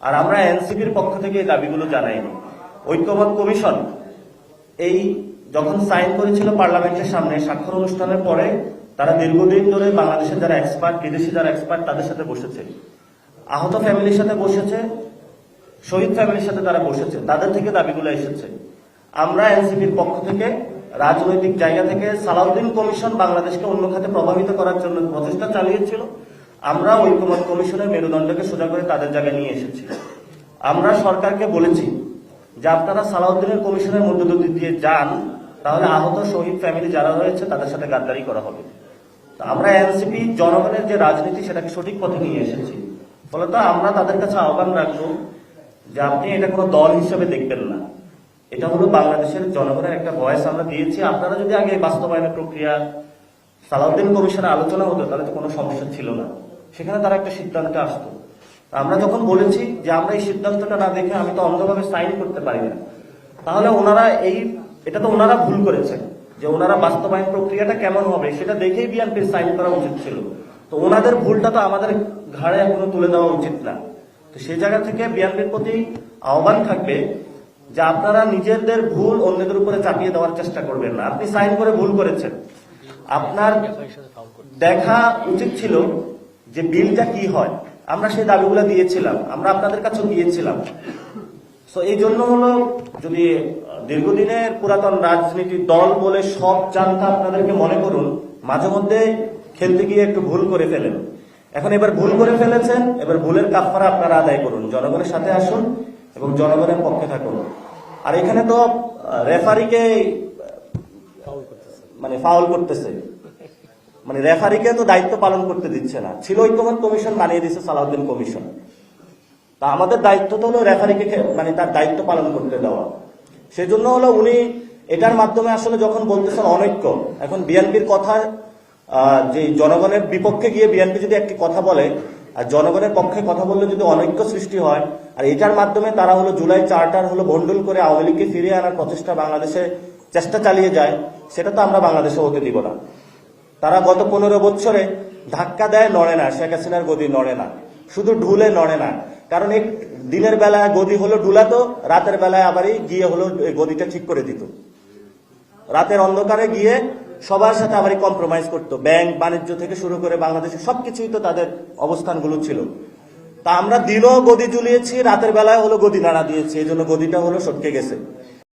আর আমরা এনসিপির পক্ষ থেকে এই দাবিগুলো জানাইনি। ঐক্যমত কমিশন এই যখন সাইন করেছিল পার্লামেন্টের সামনে স্বাক্ষর অনুষ্ঠানের পরে তারা দীর্ঘদিন ধরে বাংলাদেশের যারা এক্সপার্ট, বিদেশি যারা এক্সপার্ট তাদের সাথে বসেছে, আহত ফ্যামিলির সাথে বসেছে, শহীদ ফ্যামিলির সাথে তারা বসেছে, তাদের থেকে দাবিগুলো এসেছে। আমরা এনসিপির পক্ষ থেকে রাজনৈতিক জায়গা থেকে সালাউদ্দিন কমিশন বাংলাদেশকে অন্য খাতে প্রভাবিত করার জন্য প্রচেষ্টা চালিয়েছিল। আমরা ঐক্যমত কমিশনের মেরুদণ্ডকে সোজা করে তাদের জায়গায় নিয়ে এসেছি। আমরা সরকারকে বলেছি যে আপনারা সালাউদ্দিনের কমিশনের মধ্য দিয়ে যান, তাহলে আহত শহীদ ফ্যামিলি যারা রয়েছে তাদের সাথে গাদ্দারি করা হবে। আমরা এনসিপি জনগণের যে রাজনীতি সেটাকে সঠিক পথে নিয়ে এসেছি। ফলত আমরা তাদের কাছে আহ্বান রাখবো যে আপনি এটা কোনো দল হিসেবে দেখবেন না, এটা হলো বাংলাদেশের জনগণের একটা ভয়েস আমরা দিয়েছি। আপনারা যদি আগে বাস্তবায়নের প্রক্রিয়া সালাউদ্দিন কমিশনে আলোচনা হতো তাহলে তো কোনো সমস্যা ছিল না, সেখানে তারা একটা সিদ্ধান্তে আসতো। আমরা যখন বলেছি যে আমরা এই সিদ্ধান্তটা না দেখে আমি তো অন্ধভাবে সাইন করতে পারি না, তাহলে ওনারা এটা তো ওনারা ভুল করেছেন যে ওনারা বাস্তবায়ন প্রক্রিয়াটা কেমন হবে সেটা দেখেই বিএনপির সাইন করা উচিত ছিল। তো ওনাদের ভুলটা তো আমাদের ঘাড়ে এখনো তুলে দেওয়া উচিত না। তো সেই জায়গা থেকে বিএনপির প্রতি আহ্বান থাকবে যে আপনারা নিজেদের ভুল অন্যদের উপরে চাপিয়ে দেওয়ার চেষ্টা করবেন না। আপনি সাইন করে ভুল করেছেন, আপনার দেখা উচিত ছিল যে বিলটা কি হয়। আমরা সেই দাবিগুলো দিয়েছিলাম, আমরা আপনাদের কাছেও দিয়েছিলাম। তো এই জন্য হলো, যদি দীর্ঘদিনের পুরাতন রাজনীতির দল বলে সব জানতা আপনাদেরকে মনে করুন, মাঝে মধ্যে খেলতে গিয়ে একটু ভুল করে ফেলেন। এখন এবার ভুল করে ফেলেছেন, এবার ভুলের কাফারা আপনারা আদায় করুন, জনগণের সাথে আসুন এবং জনগণের পক্ষে থাকুন। আর এখানে তো রেফারিকে ফাউল করতেছে, রেফারিকে তো দায়িত্ব পালন করতে দিচ্ছে না। ছিল ঐক্যমত কমিশন, বানিয়ে দিচ্ছে সালাউদ্দিন কমিশন। তা আমাদের দায়িত্ব তো হলো রেফারিকে তার দায়িত্ব পালন করতে দেওয়া। সেজন্য হলো উনি এটার মাধ্যমে আসলে যখন বলতেছেন অনৈক্য, এখন বিএনপির কথা যে জনগণের বিপক্ষে গিয়ে বিএনপি যদি একটি কথা বলে আর জনগণের পক্ষে কথা বললে যদি অনৈক্য সৃষ্টি হয়, আর এটার মাধ্যমে তারা হলো জুলাই চার্টার হলো ভন্ডুল করে আওয়ামী লীগকে ফিরিয়ে আনার প্রচেষ্টা বাংলাদেশে চেষ্টা চালিয়ে যায়, সেটা তো আমরা বাংলাদেশে হতে দিব না। তারা গত 15 বছরে ধাক্কা দেয়, নড়ে না, শেখ হাসিনার গদি নড়ে না, শুধু ঢুলে নড়ে না। কারণ এই দিনের বেলায় গদি হলো ঢুলাতো, রাতের বেলায় আবারই গিয়ে হলো গদিটা ঠিক করে দিত। রাতের অন্ধকারে গিয়ে সবার সাথে আবারই কম্প্রোমাইজ করতো। ব্যাংক বাণিজ্য থেকে শুরু করে বাংলাদেশের সবকিছুই তো তাদের অবস্থানগুলো ছিল। তা আমরা দিনও গদি ঝুলিয়েছি, রাতের বেলায় হলো গদি নাড়া দিয়েছি, এই জন্য গদিটা হলো সটকে গেছে।